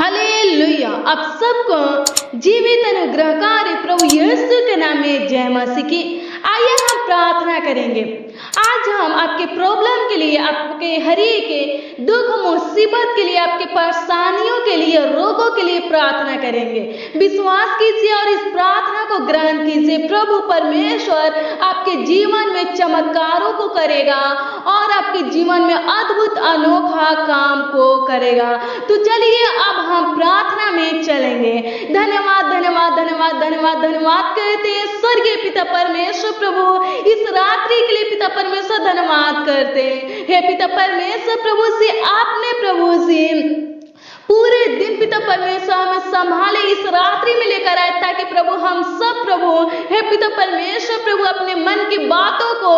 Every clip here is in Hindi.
हालेलुया। आप सबको जीवित अनुग्रहकारी प्रभु यीशु के नाम में जय मसीह की। आइए हम प्रार्थना करेंगे। आज हम आपके प्रॉब्लम के लिए, आपके हर एक दुख मुसीबत के लिए, आपके परेशानियों के लिए, रोगों के लिए प्रार्थना करेंगे। विश्वास कीजिए और इस प्रार्थना को ग्रहण कीजिए। प्रभु परमेश्वर आपके जीवन में चमत्कारों को करेगा और आपके जीवन में अद्भुत अनोखा काम को करेगा। तो चलिए अब हम प्रार्थना में चलेंगे। धन्यवाद धन्यवाद धन्यवाद धन्यवाद धन्यवाद कहते हैं स्वर्गीय पिता परमेश्वर प्रभु, इस रात्रि के लिए पिता परमेश्वर धन्यवाद करते हैं। हे पिता परमेश्वर प्रभु से आपने प्रभु से पूरे दिन पिता परमेश्वर हमें संभाले, इस रात्रि में लेकर आए ताकि प्रभु हम सब प्रभु हे पिता परमेश्वर प्रभु अपने मन की बातों को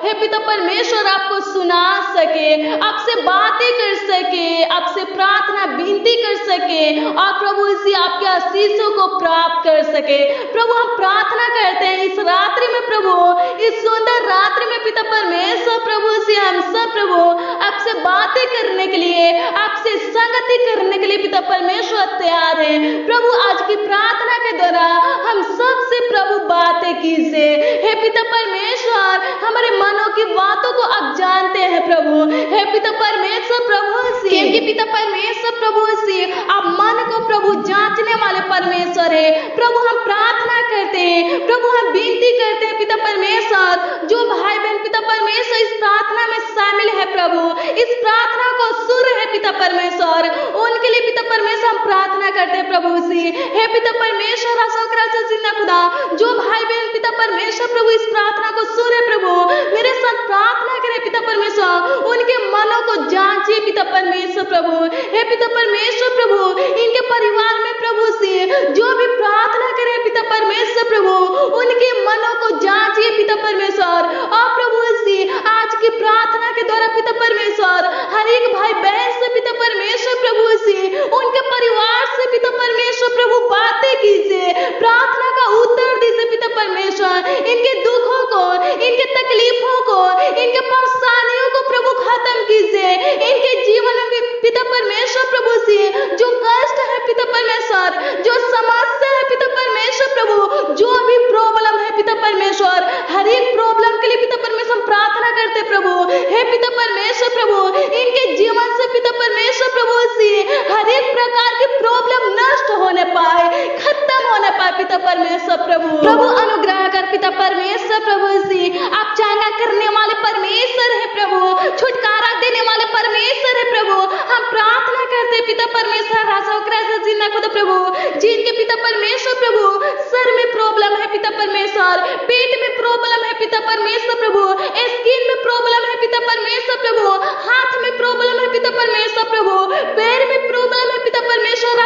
हे पिता परमेश्वर आपको सुना सके, आपसे बातें कर सके, आपसे प्रार्थना विनती कर सके और प्रभु इसी आपके आशीषों को प्राप्त कर सके। प्रभु हम प्रार्थना करते हैं इस रात्रि में प्रभु, इस सुंदर रात्रि में पिता परमेश्वर प्रभु से हम सब प्रभु आपसे बातें करने के लिए, आपसे संगति करने के लिए पिता परमेश्वर तैयार है। प्रभु आज की प्रार्थना के द्वारा हम सबसे प्रभु बातें कीजिए। हे पिता परमेश्वर हमारे मनों की बातों को आप जानते हैं प्रभु। हे पिता परमेश्वर प्रभु से, क्योंकि पिता परमेश्वर प्रभु से आप मन को प्रभु जांचने वाले परमेश्वर है। प्रभु हम प्रार्थना करते हैं, प्रभु हम विनती करते हैं पिता परमेश्वर, जो भाई बहन पिता परमेश्वर इस प्रार्थना में शामिल है प्रभु, इस प्रार्थना को सुन रहे पिता परमेश्वर, उनके लिए पिता परमेश्वर हम प्रार्थना करते हैं प्रभु से। हे पिता परमेश्वर जिंदा खुदा, जो भाई बहन पिता परमेश्वर प्रभु इस प्रार्थना को सुने प्रभु, मेरे साथ प्रार्थना करें पिता परमेश्वर, उनके मनों को जांचिए पिता परमेश्वर प्रभु। हे पिता परमेश्वर प्रभु इनके परिवार में प्रभु से जो भी प्रार्थना करे पिता परमेश्वर प्रभु, उनके मनों को जांचिए पिता परमेश्वर और प्रभु से आज की प्रार्थना के द्वारा पिता परमेश्वर हर एक भाई बहन से पिता परमेश्वर प्रभु से, उनके परिवार से पिता परमेश्वर प्रभु बातें कीजिए, प्रार्थना का उत्तर दीजिए पिता परमेश्वर। इनके दुखों को, इनके तकलीफों को, इनके परेशानियों को प्रभु खत्म कीजिए। इनके जीवन में पिता परमेश्वर प्रभु से जो कष्ट है पिता परमेश्वर, जो समस्या है पिता परमेश्वर प्रभु, जो भी प्रॉब्लम है पिता परमेश्वर, हर एक प्रॉब्लम के लिए पिता परमेश्वर प्रार्थना करते प्रभु। हे पिता परमेश्वर प्रभु इनके जीवन से पिता परमेश्वर प्रभु से हर एक प्रकार की प्रॉब्लम नष्ट होने पाए, खत्म होने पाए पिता परमेश्वर प्रभु। प्रभु अनुग्रह कर पिता परमेश्वर प्रभु से, आप चंगा करने वाले परमेश्वर है प्रभु, छुटकारा देने वाले परमेश्वर है प्रभु। हम प्रार्थना करते पिता परमेश्वर जिंदा खुदा प्रभु, जिनके पिता परमेश्वर प्रभु सर में प्रॉब्लम है पिता परमेश्वर, पेट में प्रॉब्लम है पिता परमेश्वर प्रभु, स्किन में प्रॉब्लम है पिता परमेश्वर प्रभु, हाथ में प्रॉब्लम है पिता परमेश्वर प्रभु, पैर में प्रॉब्लम है पिता परमेश्वर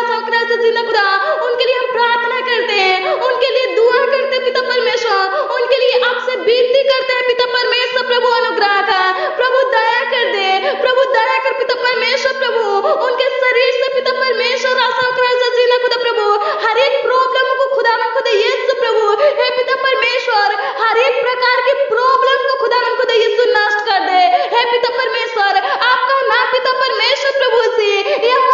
जिंदा खुदा, उनके लिए हम प्रार्थना करते हैं, उनके लिए दुआ करते हैं पिता परमेश्वर, उनके लिए आपसे विनती करते हैं पिता परमेश्वर प्रभु अनुग्रह का। प्रभु दया कर दे, प्रभु दया कर पिता परमेश्वर प्रभु, उनके शरीर से पिता परमेश्वर जिंदा खुदा प्रभु हर एक प्रॉब्लम को खुदा यीशु प्रभु, हे पिता परमेश्वर हर एक प्रकार की प्रॉब्लम को खुदा यीशु नष्ट कर दे। हे पिता परमेश्वर आपका नाम पिता परमेश्वर प्रभु से यह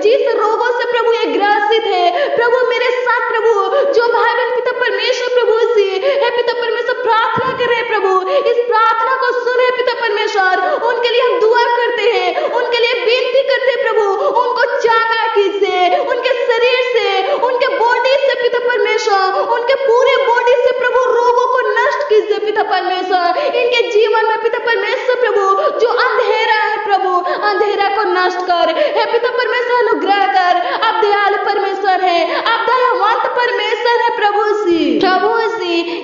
जिस रोगों से प्रभु ये ग्रसित है, प्रभु मेरे साथ प्रभु जो भाई बहन पिता परमेश्वर प्रभु से हे पिता परमेश्वर प्रार्थना कर रहे हैं प्रभु, इस प्रार्थना को सुने पिता परमेश्वर, उनके लिए हम दुआ करते हैं, उनके लिए विनती करते हैं प्रभु, उनको चांगा कीजिए, उनके शरीर से, उनके बॉडी से पिता परमेश्वर, उनके पूरे बॉडी से प्रभु रोगों को नष्ट कीजिए पिता परमेश्वर, इनके जीवन में पिता परमेश्वर प्रभु जो अंधेरा है प्रभु, अंधेरा को नष्ट कर हे पिता परमेश्वर, अनुग्रह कर। आप दयालु परमेश्वर है, आप दयावंत परमेश्वर है प्रभु सी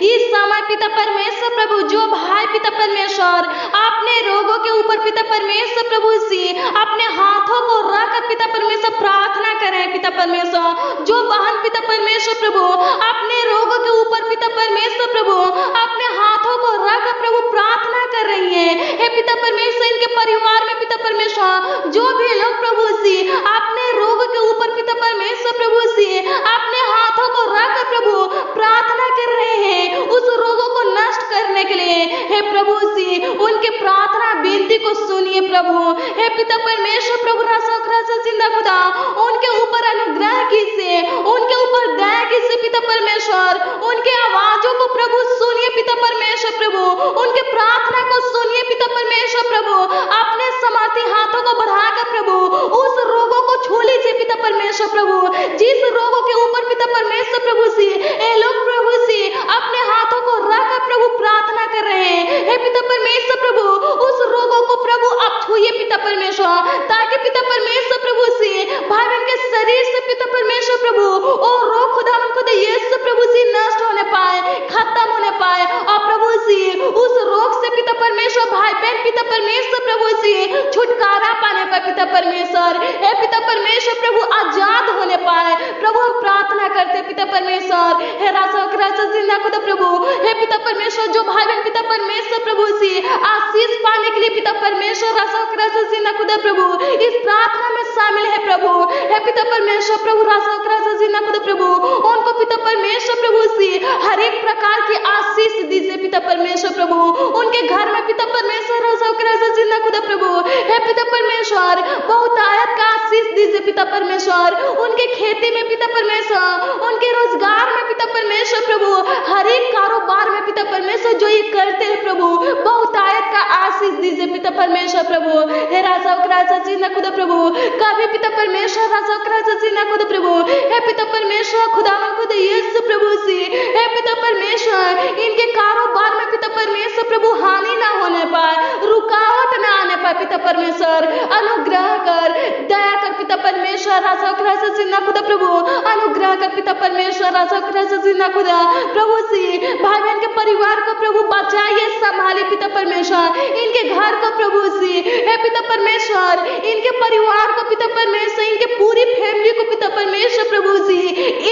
इस समय पिता परमेश्वर प्रभु जो भाई पिता परमेश्वर अपने रोगों के ऊपर पिता परमेश्वर प्रभु सी अपने हाथों को रखकर पिता परमेश्वर प्रार्थना करें पिता परमेश्वर, जो बहन पिता परमेश्वर प्रभु अपने रोगों के ऊपर पिता परमेश्वर प्रभु अपने हाथों को रखकर प्रभु प्रार्थना कर रही है हे पिता परमेश्वर, इनके परिवार में पिता परमेश्वर जो भी लोग प्रभु सी अपने रोग के ऊपर पिता परमेश्वर प्रभु सी अपने हाथों को रखकर प्रभु प्रार्थना कर रहे हैं उस रोगों को नष्ट करने के लिए हे प्रभु सी उनके प्रार्थना विनती को सुनिए प्रभु, हे पिता परमेश्वर प्रभु राजा जिंदा खुदा उनके ऊपर अनुग्रह कीजिए, उनके ऊपर दया कीजिए पिता परमेश्वर, उनके आवाजों को प्रभु सुनिए पिता परमेश्वर प्रभु, उनके प्रार्थना को सुनिए पिता परमेश्वर प्रभु, अपने समर्थी हाथों को बढ़ाकर प्रभु उस रोगों को छू लीजिए पिता परमेश्वर प्रभु, जिस रोगों के ऊपर पिता परमेश्वर प्रभु सी ये लोग प्रभु सी अपने हाथों को रखकर प्रभु प्रार्थना कर रहे हैं हे पिता परमेश्वर प्रभु, उस रोगों को प्रभु आप छूइए पिता परमेश्वर, ताकि पिता परमेश्वर प्रभु सी भाई बहन के शरीर से पिता परमेश्वर प्रभु और रोग खुदा यीशु प्रभु सी नष्ट होने पाए, खत्म होने पाए, और प्रभु सी उस रोग से पिता परमेश्वर भाई बहन पिता परमेश्वर प्रभु सी छुटकारा पाने पाए पिता परमेश्वर, हे पिता परमेश्वर प्रभु आजाद होने पाए प्रभु, हम प्रार्थना करते पिता परमेश्वर, हे राजा जिंदा खुदा प्रभु, हे पिता परमेश्वर जो भाई बहन पिता परमेश्वर प्रभु सी आशीष पाने के लिए पिता परमेश्वर राजा जिंदा खुदा प्रभु इस प्रार्थना में शामिल है प्रभु, हे पिता परमेश्वर प्रभु राजा जिंदा खुदा प्रभु उनको पिता परमेश्वर प्रभु सी हर एक प्रकार की आशीष दीजिए पिता परमेश्वर प्रभु, उनके घर में पिता परमेश्वर राजा जिंदा खुदा प्रभु, हे पिता परमेश्वर बहुतायत का आशीष दीजिए पिता परमेश्वर, उनके खेती में पिता परमेश्वर, उनके रोजगार में पिता परमेश्वर प्रभु, हर एक कारोबार में पिता परमेश्वर जो ये करते हैं प्रभु बहुतायत का आशीष दीजिए पिता परमेश्वर प्रभु, हे राजा जिंदा खुदा प्रभु, कभी पिता परमेश्वर राजा जिंदा खुदा प्रभु, हे पिता परमेश्वर खुदावन खुदा यीशु प्रभु सी हे पिता परमेश्वर इनके कारोबार में पिता परमेश्वर प्रभु हानि ना होने पाए, रुकावट ना आने पाए पिता परमेश्वर, अनुग्रह कर, दया कर पिता परमेश्वर राजा जिंदा खुदा प्रभु, अनुग्रह कर पिता परमेश्वर राजा जिंदा खुदा प्रभु सी भाई बहन के परिवार को प्रभु बचाइए, संभालिए पिता परमेश्वर, इनके घर को प्रभु सी हे पिता परमेश्वर, इनके परिवार को पिता परमेश्वर, इनके पूरी फैमिली को पिता परमेश्वर प्रभु सी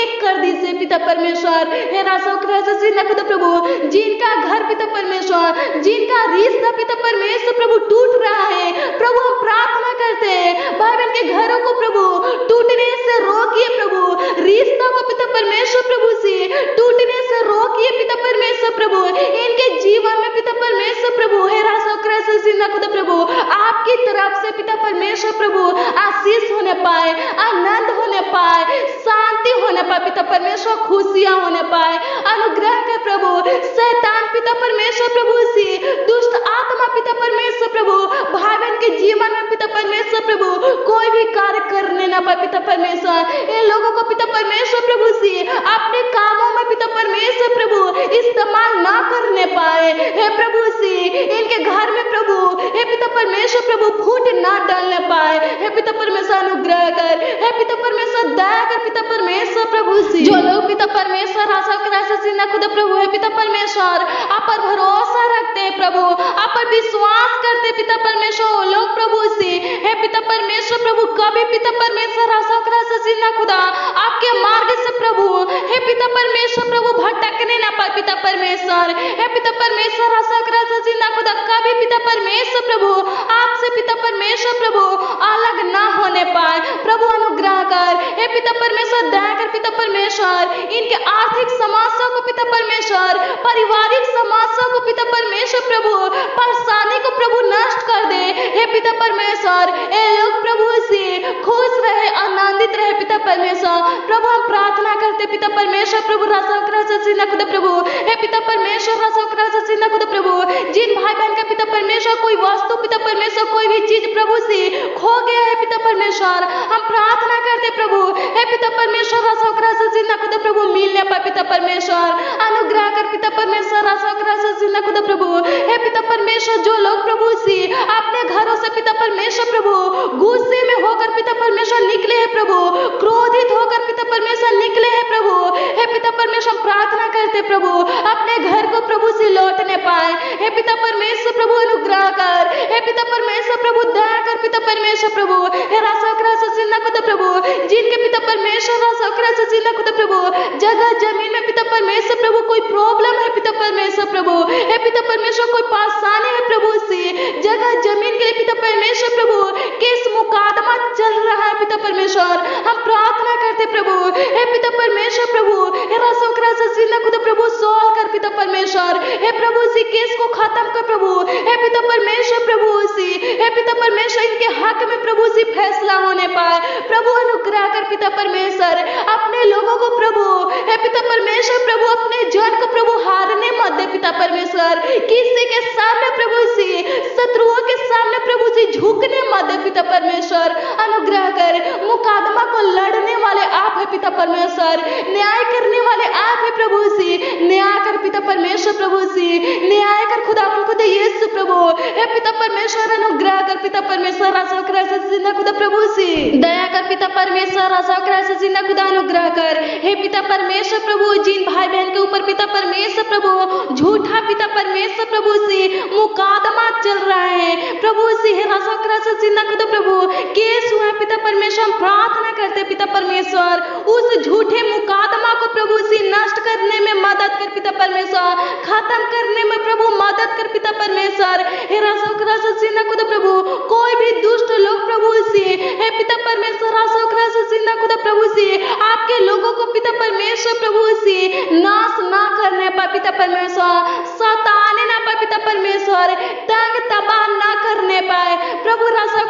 एक कर दीजिए पिता परमेश्वर, हे राजा जिंदा खुदा प्रभु, जिनका घर पिता परमेश्वर, जिनका रिश्ता पिता परमेश्वर प्रभु टूट रहा है प्रभु, हम प्रार्थना करते हैं भाई बहन के घरों को प्रभु टूटने से रोकिए प्रभु, रिश्ता को पिता परमेश्वर प्रभु से टूटने से रोकिए पिता परमेश्वर प्रभु, इनके जीवन में पिता परमेश्वर प्रभु, हे राजा जिंदा खुदा प्रभु आपकी तरफ से पिता परमेश्वर प्रभु आशीष होने पाए, आनंद होने पाए, शांति होने पाए पिता परमेश्वर, खुशियां होने पाए, अनुग्रह कर प्रभु, शैतान पिता परमेश्वर प्रभु से दुष्ट आत्मा पिता परमेश्वर प्रभु भाई बहन के जीवन में पिता परमेश्वर प्रभु कोई भी कार्य करने ना पाए पिता परमेश्वर, इन लोगों को पिता परमेश्वर प्रभु से अपने कामों में पिता परमेश्वर प्रभु इस्तेमाल ना करने पाए, हे प्रभु से इनके घर में प्रभु हे पिता परमेश्वर प्रभु फूट ना डालने पाए, हे पिता परमेश्वर अनुग्रह कर, हे पिता परमेश्वर दया कर पिता परमेश्वर प्रभु से जो लोग पिता परमेश्वर राजा जिंदा खुदा प्रभु हे पिता परमेश्वर आप पर भरोसा रखते हैं प्रभु, आप पर विश्वास करते पिता परमेश्वर वो लोग प्रभु से हे पिता परमेश्वर प्रभु कभी पिता परमेश्वर राजा जिंदा खुदा आपके मार्ग से प्रभु हे पिता परमेश्वर प्रभु भटकने ना पाए पिता परमेश्वर, हे पिता परमेश्वर राजा जिंदा खुदा कभी पिता परमेश्वर प्रभु आपसे पिता परमेश्वर प्रभु अलग ना होने पाए प्रभु, अनुग्रह कर, हे पिता परमेश्वर दया कर पिता परमेश्वर, इनके आर्थिक समस्या को पिता परमेश्वर, पारिवारिक समस्या को पिता परमेश्वर प्रभु, परेशानी को प्रभु नष्ट कर दे, हे पिता परमेश्वर ये लोग प्रभु से खुश रहे, पिता परमेश्वर। प्रभु हम प्रार्थना करते पिता परमेश्वर, प्रभु राजा खुदा प्रभु, हे पिता परमेश्वर राजा खुदा प्रभु, जिन भाई बहन का पिता परमेश्वर कोई वस्तु पिता परमेश्वर कोई भी चीज प्रभु से खो गया है पिता परमेश्वर, हम प्रार्थना करते प्रभु, हे पिता परमेश्वर राजा खुदा प्रभु मिलने पर पिता परमेश्वर अनुग्रह कर पिता परमेश्वर राजा खुदा प्रभु, हे पिता परमेश्वर जो लोग प्रभु से अपने घरों से पिता परमेश्वर प्रभु गुस्से में होकर पिता परमेश्वर निकले हैं प्रभु, क्रोधित होकर पिता परमेश्वर निकले हैं प्रभु, हे पिता परमेश्वर प्रार्थना करते प्रभु अपने घर को प्रभु से लौटने पाए, हे पिता परमेश्वर प्रभु अनुग्रह कर, हे पिता परमेश्वर प्रभु दया कर पिता परमेश्वर प्रभु, हे राजा खुदा प्रभु जिनके पिता परमेश्वर राजा खुदा प्रभु जगह जमीन में पिता परमेश्वर प्रभु कोई प्रॉब्लम है पिता परमेश्वर प्रभु, हे पिता परमेश्वर कोई परेशानी है प्रभु से जगह जमीन के लिए पिता परमेश्वर प्रभु केस मुकदमा चल रहा है पिता परमेश्वर, हम प्रार्थना करते प्रभु, हे पिता परमेश्वर प्रभु हे राजा खुदा प्रभु सॉल्व कर पिता परमेश्वर, हे प्रभु से केस को खत्म कर प्रभु, हे पिता परमेश्वर प्रभु से हे पिता परमेश्वर इनके हक में प्रभु से फैसला होने पाए, प्रभु अनुग्रह कर पिता परमेश्वर अपने लोगों को प्रभु, हे पिता परमेश्वर प्रभु अपने जन को प्रभु हारने मत दे पिता परमेश्वर, किसी के सामने प्रभु से शत्रुओं के सामने प्रभु से झुकने मत दे पिता परमेश्वर, अनुग्रह कर मुकदमा को लड़ने वाले आप है पिता परमेश्वर, न्याय करने वाले आप है प्रभु से न्याय कर पिता परमेश्वर प्रभु से न्याय कर खुदावन खुदा यीशु प्रभु, हे पिता परमेश्वर अनुग्रह कर पिता परमेश्वर राजा खुदा प्रभु से दया कर पिता परमेश्वर राजा खुदा अनुग्रह कर, हे पिता परमेश्वर प्रभु जिन भाई बहन के ऊपर पिता परमेश्वर प्रभु झूठा पिता परमेश्वर प्रभु से मुकदमा चल रहा है प्रभु से, हे राजा खुदा प्रभु केस हुआ पिता परमेश्वर, हम प्रार्थना करते पिता परमेश्वर उस झूठे मुकदमा को प्रभु से नष्ट करने में मदद कर पिता परमेश्वर, खत्म करने में प्रभु मदद कर पिता परमेश्वर, हे राजा खुदा प्रभु कोई भी दुष्ट लोग प्रभु से हे पिता परमेश्वर राजा खुदा प्रभु से आपके लोगों को पिता परमेश्वर प्रभु से नाश ना करने पाए पिता परमेश्वर, सताने ना पाए पिता परमेश्वर, तंग तबाह ना करने पाए प्रभु राजा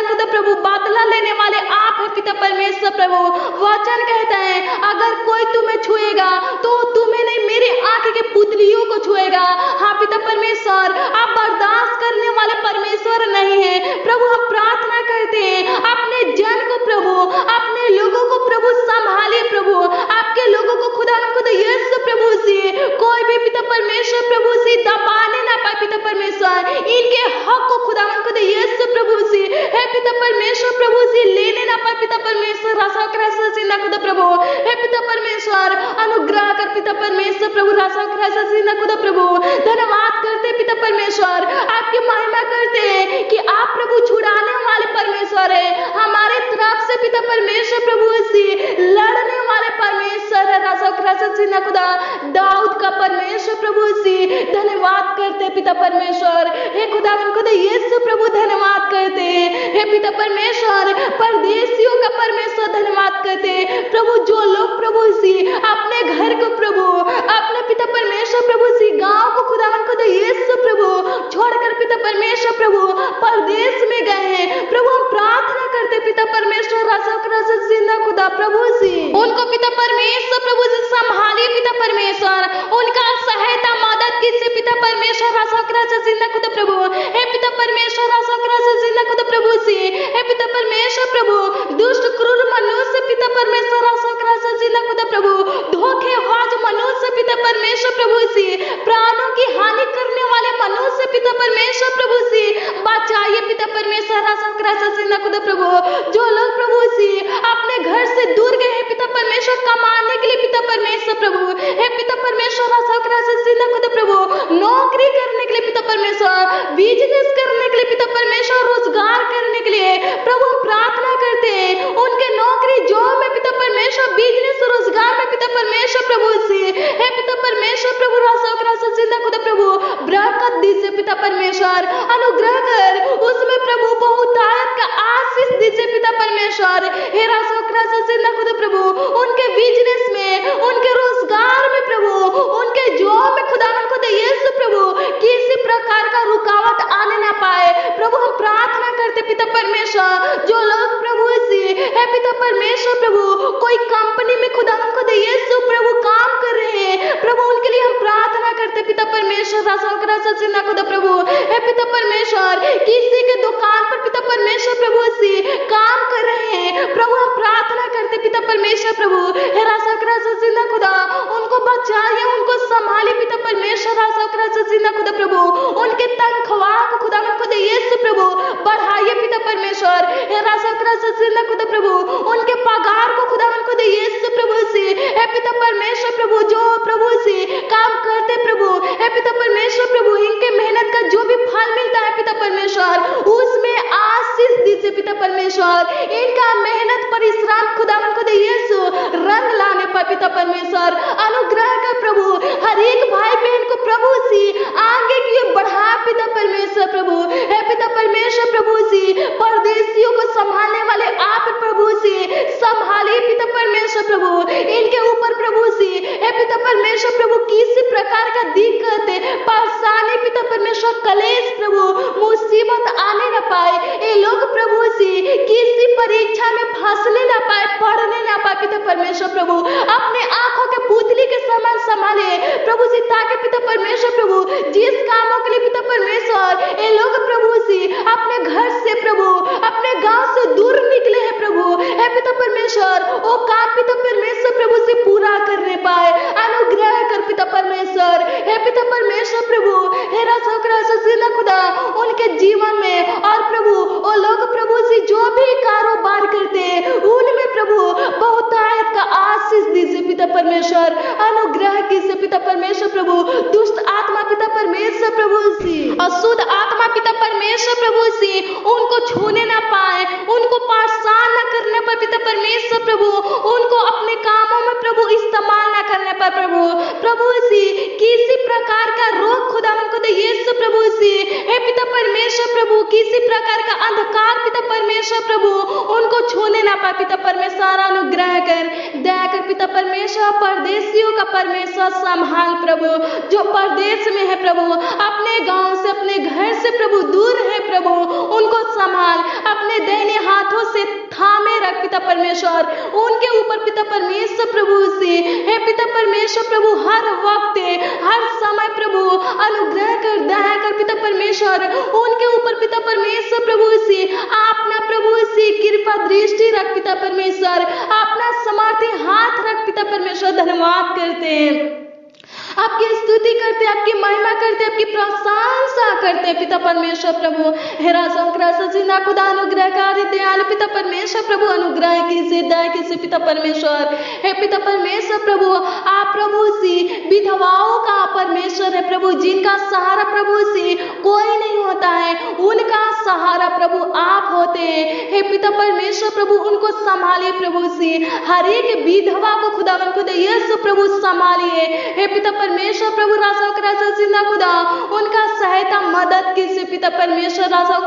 खुदा प्रभु बदला लेने वाले आप है पिता परमेश्वर प्रभु, वचन कहता है अगर कोई तुम्हें छुएगा तो तुम्हें नहीं मेरी आंख के पुतलियों को छुएगा, हाँ पिता परमेश्वर आप बर्दाश्त करने वाले परमेश्वर नहीं है प्रभु, हम प्रार्थना करते हैं अपने जन को प्रभु अपने लोगों को प्रभु संभालिए प्रभु, आपके लोगों को खुदा यीशु प्रभु से कोई भी पिता परमेश्वर प्रभु से दबाने ना पाए पिता परमेश्वर, इनके हक को खुदा यीशु प्रभु से हे पिता परमेश्वर प्रभु से लेने ना पाए पिता परमेश्वर राजा खुदा प्रभु, हे पिता परमेश्वर अनुग्रह कर पिता परमेश्वर प्रभु राजा खुदा प्रभु, धन्यवाद करते पिता परमेश्वर आपकी महिमा करते हैं कि आप प्रभु छुड़ाने वाले परमेश्वर है, हमारे तरफ से पिता परमेश्वर प्रभु से लड़ने वाले परमेश्वर है राजा खुदा दाऊद का परमेश्वर प्रभु से धन्यवाद करते पिता परमेश्वर, हे खुदा यीशु प्रभु धन्यवाद करते हे पिता परमेश्वर परदेशियों का परमेश्वर धन्यवाद करते प्रभु, जो लोग प्रभु से अपने घर को प्रभु अपने पिता परमेश्वर प्रभु से गांव को खुदा यीशु प्रभु छोड़कर पिता परमेश्वर प्रभु परदेश में गए हैं प्रभु, हम प्रार्थना करते पिता परमेश्वर राजा खुदा प्रभु से उनको पिता परमेश्वर प्रभु से संभालिए पिता परमेश्वर, उनका सहायता मदद कीजिए पिता परमेश्वर राजा खुदा प्रभु, हे पिता परमेश्वर राजा खुदा प्रभु से हे पिता परमेश्वर प्रभु दुष्ट क्रूर मनुष्य पिता परमेश्वर राजा खुदा प्रभु धोखेबाज मनुष्य पिता परमेश्वर प्रभु से प्राणों की हानि करने वाले मनुष्य पिता परमेश्वर प्रभु से बचाइए पिता परमेश्वर राजा खुदा प्रभु, जो लोग प्रभु से अपने घर से दूर गए हैं पिता परमेश्वर कमाने के लिए पिता परमेश्वर प्रभु, हे पिता परमेश्वर राजा खुदा प्रभु नौकरी करने के लिए पिता परमेश्वर बिजनेस करने के लिए पिता परमेश्वर रोजगार करने के लिए प्रभु, हम प्रार्थना करते हैं उनके नौकरी जॉब में पिता परमेश्वर बिजनेस रोजगार में पिता परमेश्वर प्रभु से हे पिता परमेश्वर प्रभु राजा खुदा प्रभु बरकत दीजिए पिता परमेश्वर, अनुग्रह कर उसमें प्रभु बहुतायत का आशीष दीजिए पिता परमेश्वर, हे राजा खुदा प्रभु उनके बिजनेस में उनके रोजगार में प्रभु उनके जॉब में खुदा यीशु प्रभु किसी प्रकार का रुकावट आने ना पाए प्रभु, हम प्रार्थना करते पिता परमेश्वर जो लोग प्रभु से हे पिता परमेश्वर प्रभु करते पिता परमेश्वर राजा खुदा प्रभु हे पिता परमेश्वर, किसी के दुकान पर पिता परमेश्वर प्रभु से काम कर रहे हैं प्रभु, हम प्रार्थना करते पिता परमेश्वर प्रभु हे राजा खुदा, उनको बचाइए, उनको संभालिए पिता परमेश्वर राजा खुदा प्रभु, उनके तनख्वाह को खुदा खुदा यीशु प्रभु बढ़ाइए पिता परमेश्वर हे राजा खुदा प्रभु, उनके पगार को खुदा खुदा यीशु प्रभु से हे पिता परमेश्वर प्रभु, जो प्रभु से काम करते प्रभु हे पिता परमेश्वर प्रभु, इनके मेहनत का जो भी फल मिलता है पिता परमेश्वर, उसमें आशीष दीजिए पिता परमेश्वर, इनका मेहनत परिश्रम खुदा यीशु रंग लाने पर पिता परमेश्वर अनुग्रह कर प्रभु, हर एक भाई बहन को प्रभु से आगे की बढ़ा पिता परमेश्वर प्रभु हे पिता परमेश्वर प्रभु से परदेशियों को संभालने वाले आप प्रभु से संभालिए पिता परमेश्वर प्रभु, इनके ऊपर प्रभु से हे पिता परमेश्वर प्रभु किसी प्रकार का दिक्कत परेशानी पिता परमेश्वर कलेश प्रभु मुसीबत आने न पाए, ये लोग प्रभु से किसी परीक्षा में फंसने न पाए, पढ़ने न पाए पिता परमेश्वर प्रभु, अपने आंखों के पुतली के समान संभाले प्रभु से, ताकि पिता परमेश्वर प्रभु जिस कामों के लिए पिता परमेश्वर ये लोग प्रभु से अपने घर से प्रभु अपने गांव से दूर निकले हैं प्रभु हे पिता परमेश्वर, वो काम पिता परमेश्वर प्रभु से पूरा करने पाए, अनुग्रह कर पिता परमेश्वर हे पिता परमेश्वर प्रभु हे राजा खुदा, उनके जीवन में और प्रभु वो लोग प्रभु से जो भी कारोबार करते उनमें प्रभु बहुतायत का आशीष दीजिए पिता परमेश्वर, अनुग्रह कीजिए पिता परमेश्वर प्रभु, दुष्ट आत्मा पिता परमेश्वर प्रभु से, अशुद्ध आत्मा पिता परमेश्वर प्रभु से उनको छूने ना पाए, उनको परेशान न करने पर पिता परमेश्वर प्रभु, उनको अपने कामों में प्रभु इस्तेमाल न करने पर प्रभु से किसी प्रकार का रोग खुदा यीशु प्रभु से हे पिता परमेश्वर प्रभु, किसी प्रकार का अंधकार पिता परमेश्वर प्रभु उनको छूने ना पाए पिता परमेश्वर, अनुग्रह कर दया कर पिता परमेश्वर, परदेशियों का परमेश्वर संभाल प्रभु, जो परदेश में है प्रभु, अपने गांव से अपने घर से प्रभु दूर है प्रभु, उनको संभाल, अपने दाहिने हाथों से थामे रख पिता परमेश्वर, उनके ऊपर पिता परमेश्वर प्रभु से हे पिता परमेश्वर प्रभु हर वक्त हर समय प्रभु अनुग्रह कर दया कर पिता परमेश्वर, उनके ऊपर पिता परमेश्वर प्रभु से अपना प्रभु से कृपा दृष्टि रख पिता परमेश्वर, अपना समर्थी हाथ रख पिता परमेश्वर, धन्यवाद करते हैं, आपकी स्तुति करते, आपकी महिमा करते, आपकी प्रशंसा करते पिता परमेश्वर प्रभु हे राजा खुदा, अनुग्रहकारी दयालु पिता परमेश्वर प्रभु, अनुग्रह कीजिए दया कीजिए पिता परमेश्वर हे पिता परमेश्वर प्रभु, आप प्रभु से विधवाओं का परमेश्वर है प्रभु, जिनका सहारा प्रभु से कोई नहीं होता है, उनका सहारा प्रभु आप होते हैं हे पिता परमेश्वर प्रभु, उनको संभालिए प्रभु से, हर एक विधवा को खुदा यीशु प्रभु संभालिए हे पिता परमेश्वर प्रभु, राजा खुदा उनका सहायता मदद कीजिए पिता परमेश्वर, राजा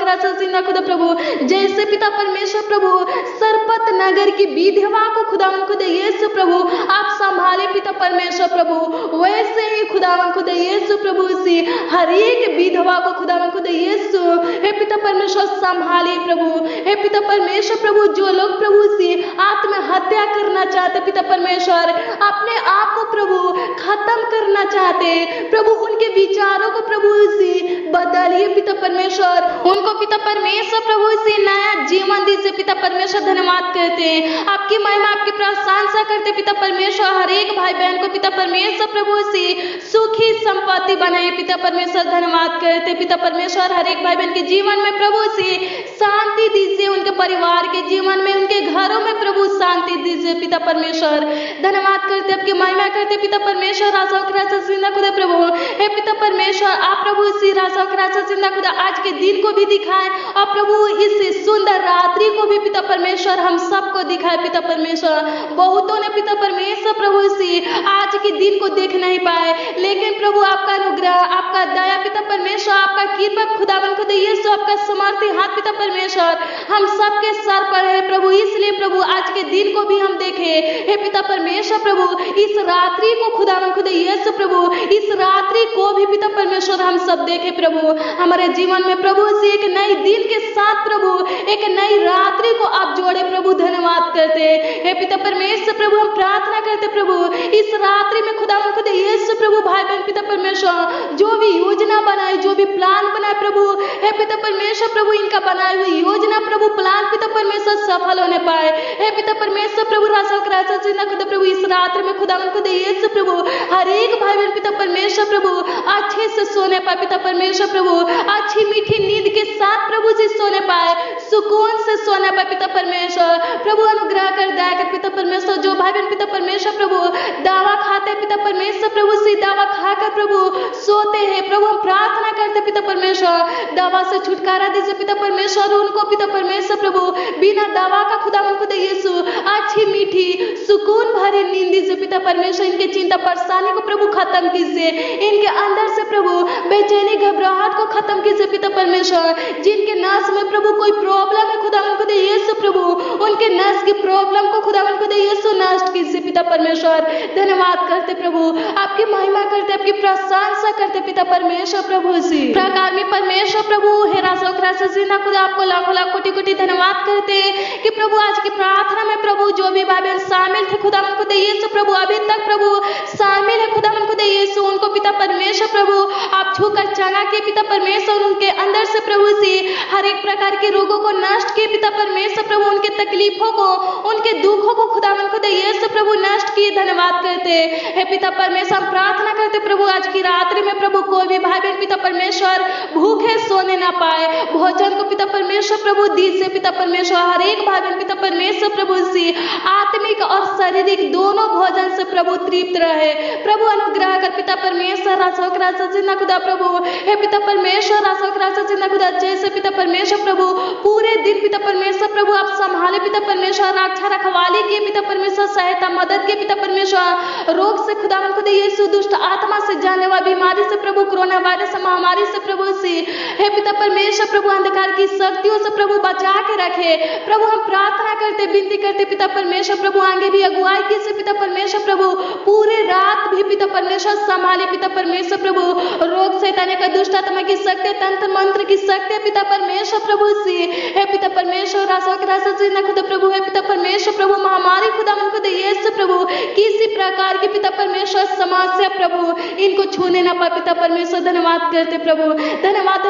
खुदा प्रभु, जैसे पिता परमेश्वर प्रभु सरपत नगर की विधवा को खुदा यीशु प्रभु आप संभाले पिता परमेश्वर प्रभु, वैसे ही खुदा यीशु प्रभु से हर एक विधवा को खुदा यीशु हे पिता परमेश्वर संभाले प्रभु हे पिता परमेश्वर प्रभु, जो लोग प्रभु से आत्महत्या करना चाहते पिता परमेश्वर, अपने आप को प्रभु खत्म करना चाहते प्रभु, उनके विचारों को प्रभु से बदलिए पिता परमेश्वर, उनको पिता परमेश्वर प्रभु से नया जीवन दीजिए पिता परमेश्वर, धन्यवाद करते हैं, आपकी महिमा आपकी प्रशंसा करते पिता परमेश्वर, हर एक भाई बहन को पिता परमेश्वर प्रभु से सुखी संपत्ति बनाए पिता परमेश्वर, धन्यवाद करते पिता परमेश्वर, हर एक भाई बहन के जीवन में प्रभु से शांति दीजिए, उनके परिवार के जीवन में उनके घरों में प्रभु शांति दीजिए पिता परमेश्वर, धन्यवाद करते आपकी महिमा करते पिता परमेश्वर, राजा खुदा प्रभु हे पिता परमेश्वर, आप प्रभु से राजा खुदा आज के दिन को भी दिखाए और प्रभु इस सुंदर रात्रि को भी पिता परमेश्वर हम सबको दिखाए पिता परमेश्वर, बहुतों ने पिता परमेश्वर प्रभु से आज के दिन को देख नहीं पाए, लेकिन प्रभु आपका अनुग्रह आपका दया पिता परमेश्वर, आपका कृपा खुदा यीशु, आपका समर्थी हाथ पिता परमेश्वर हम सबके सर पर है प्रभु, इसलिए प्रभु आज के दिन को भी हम देखे हे पिता परमेश्वर प्रभु, इस रात्रि को खुदा यीशु प्रभु, इस रात्रि को भी पिता परमेश्वर हम सब देखे प्रभु, हमारे जीवन में प्रभु से एक नई दिन के साथ प्रभु एक नई रात्रि को आप जोड़े प्रभु, धन्यवाद करते हे पिता परमेश्वर प्रभु, हम प्रार्थना करते प्रभु इस रात्रि में खुदा यीशु प्रभु, भाई बहन पिता परमेश्वर जो भी योजना बनाए, जो भी प्लान बनाए प्रभु हे पिता परमेश्वर प्रभु, इनका बनाए हुई योजना प्रभु, प्लान पिता परमेश्वर सफल होने पाए हे पिता परमेश्वर प्रभु। राजा खुदा प्रभु इस रात्रि में खुदा यीशु प्रभु, हर एक भाई बहन पिता परमेश्वर प्रभु अच्छे से सोने पाए पिता परमेश्वर प्रभु, अच्छी मीठी नींद के साथ प्रभु जी सोने पाए, सुकून से सोने पाए पिता परमेश्वर प्रभु। अनुग्रह कर, दया कर पिता परमेश्वर। जो भाई बहन पिता परमेश्वर प्रभु दवा खाते पिता परमेश्वर प्रभु, सी दवा खाकर प्रभु सोते हैं प्रभु, हम प्रार्थना करते पिता परमेश्वर दवा से छुटकारा दीजिए पिता परमेश्वर उनको पिता परमेश्वर प्रभु, बिना दवा का खुदा यीशु अच्छी मीठी सुकून भरी नींद दीजिए पिता परमेश्वर। इनके चिंता परेशानी को प्रभु खत्म कीजिए, इनके अंदर से प्रभु बेचैनी घबराहट को खत्म कीजिए पिता परमेश्वर। जिनके नस में प्रभु कोई प्रॉब्लम है खुदा यीशु प्रभु, उनके नस की प्रॉब्लम को खुदा यीशु नष्ट कीजिए पिता परमेश्वर। धन्यवाद करते प्रभु, आपकी महिमा करते, आपकी प्रशंसा करते पिता परमेश्वर प्रभु जी। प्रकार में परमेश्वर प्रभु हे राजा जिंदा खुदा, आपको लाखों लाख कोटि कोटि धन्यवाद करते कि प्रभु आज की प्रार्थना में प्रभु जो भी भाई बहन शामिल थे खुदा यीशु प्रभु, अभी तक प्रभु शामिल है खुदा यीशु, उनको पिता परमेश्वर प्रभु आप छूकर चंगा किए पिता परमेश्वर। उनके अंदर से प्रभु से हर एक प्रकार के रोगों को नष्ट किए पिता परमेश्वर प्रभु, उनके तकलीफों को, उनके दुखों को खुदा यीशु प्रभु नष्ट किए। धन्यवाद करते हे पिता परमेश्वर। हम प्रार्थना करते प्रभु आज की रात्रि में प्रभु कोई भी भाई बहन पिता परमेश्वर भूखे सोने ना पाए, भोजन को पिता परमेश्वर प्रभु दीजिए पिता परमेश्वर। हर एक भाई बहन पिता परमेश्वर प्रभु से आत्मिक और शारीरिक दोनों भोजन से प्रभु तृप्त रहे प्रभु। अनुग्रह कर पिता परमेश्वर राजा जिंदा खुदा प्रभु हे पिता परमेश्वर राजा जिंदा खुदा, जैसे पिता परमेश्वर प्रभु पूरे दिन पिता परमेश्वर प्रभु आप संभाले पिता परमेश्वर, रक्षा रखवाली किए पिता परमेश्वर, सहायता मदद के पिता परमेश्वर। रोग से खुदा यीशु, दुष्ट आत्मा से, जानलेवा बीमारी से प्रभु, कोरोना वायरस महामारी से प्रभु से हे पिता परमेश्वर प्रभु, अंधकार की शक्तियों से प्रभु बचा के रखे प्रभु। हम प्रार्थना करते, विनती करते पिता परमेश्वर प्रभु, आगे भी अगुवाई की से पिता परमेश्वर प्रभु, पूरे रात भी पिता परमेश्वर संभाले पिता परमेश्वर प्रभु। रोग शैतान का दुष्ट आत्मा की शक्ति, तंत्र मंत्र की शक्ति पिता परमेश्वर प्रभु से हे पिता परमेश्वर राजा जिंदा खुदा प्रभु हे पिता परमेश्वर प्रभु, महामारी खुदा यीशु प्रभु, किसी प्रकार की पिता परमेश्वर समस्या प्रभु इनको छूने ना पाए पिता परमेश्वर। धन्यवाद करते प्रभु, धन्यवाद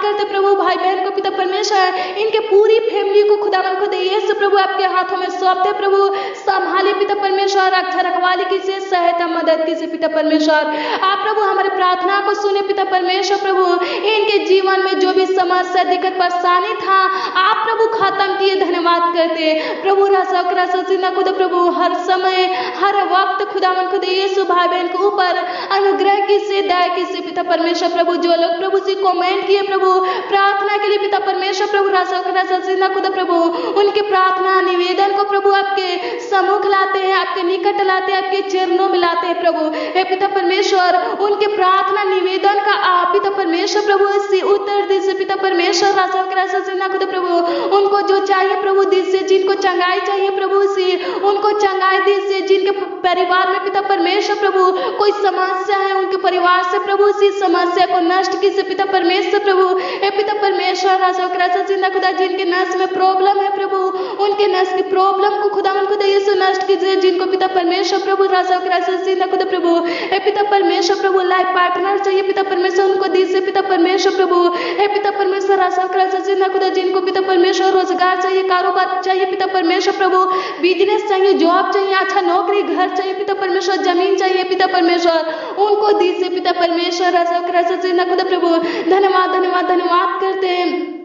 करते प्रभु। भाई बहन को पिता परमेश्वर, इनके पूरी फैमिली को खुदा यीशु प्रभु आपके हाथों में सौंपते प्रभु, संभाले पिता परमेश्वर, रक्षा रखवाली कीजिए, सहायता मदद कीजिए पिता परमेश्वर। आप प्रभु हमारे प्रार्थना को सुने पिता परमेश्वर प्रभु, इनके जीवन में जो भी समस्या दिक्कत परेशानी था आप प्रभु खत्म किए। धन्यवाद करते प्रभु राजा जिंदा खुदा प्रभु, हर समय हर वक्त खुदा यीशु भाई बहन के ऊपर अनुग्रह कीजिए, दया कीजिए पिता परमेश्वर प्रभु। जो लोग प्रभु जी कमेंट किए प्रभु प्रार्थना के लिए पिता परमेश्वर प्रभु राजा जिंदा खुदा प्रभु, उनके प्रार्थना निवेदन को प्रभु आपके सम्मुख लाते हैं, आपके निकट लाते हैं, आपके चरणों में लाते हैं प्रभु हे पिता परमेश्वर। उनके प्रार्थना निवेदन का आप पिता परमेश्वर प्रभु से उत्तर दीजिए पिता परमेश्वर राजा जिंदा खुदा प्रभु। उनको जो चाहिए प्रभु दीजिए, जिनको चंगाई चाहिए प्रभु से उनको चंगाई दीजिए, जिनके परिवार में पिता परमेश्वर प्रभु कोई समस्या है उनके परिवार से प्रभु से समस्या को नष्ट कीजिए पिता परमेश्वर प्रभु हे पिता परमेश्वर राजा जिंदा खुदा। जिनके नस में प्रॉब्लम है प्रभु, उनके नस की प्रॉब्लम को खुदा यीशु नष्ट कीजिए। जिनको पिता परमेश्वर प्रभु राजा जिंदा खुदा प्रभु हे पिता परमेश्वर प्रभु लाइफ पार्टनर चाहिए पिता परमेश्वर, उनको दीजिए पिता परमेश्वर प्रभु हे पिता परमेश्वर राजा जिंदा खुदा। जिनको पिता परमेश्वर रोजगार चाहिए, कारोबार चाहिए पिता परमेश्वर प्रभु, बिजनेस चाहिए, जॉब चाहिए, अच्छा नौकरी, घर चाहिए पिता परमेश्वर, जमीन चाहिए पिता परमेश्वर, उनको दीजिए पिता परमेश्वर राजा जिंदा खुदा प्रभु। धन्यवाद करते हैं,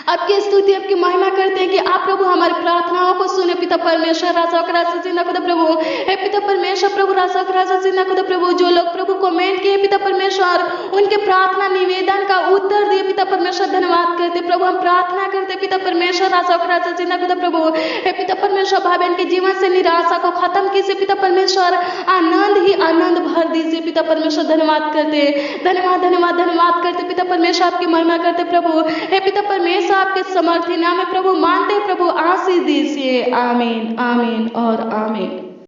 आपकी स्तुति आपकी महिमा करते हैं कि आप प्रभु हमारी प्रार्थनाओं को सुने पिता परमेश्वर राजा जिंदा खुदा प्रभु हे पिता परमेश्वर प्रभु राजा जिंदा खुदा प्रभु। जो लोग प्रभु कमेंट किए पिता परमेश्वर, उनके प्रार्थना निवेदन का उत्तर दिए पिता परमेश्वर। धन्यवाद करते प्रभु, हम प्रार्थना करते पिता परमेश्वर राजा जिंदा खुदा प्रभु हे पिता परमेश्वर। भाई बहन के जीवन से निराशा को खत्म कीजिए पिता परमेश्वर, आनंद ही आनंद भर दीजिए पिता परमेश्वर। धन्यवाद करते, धन्यवाद करते पिता परमेश्वर, आपकी महिमा करते प्रभु हे पिता परमेश्वर। आपके समर्थी नाम में प्रभु मानते प्रभु, आशीष दीजिए। आमीन और आमीन।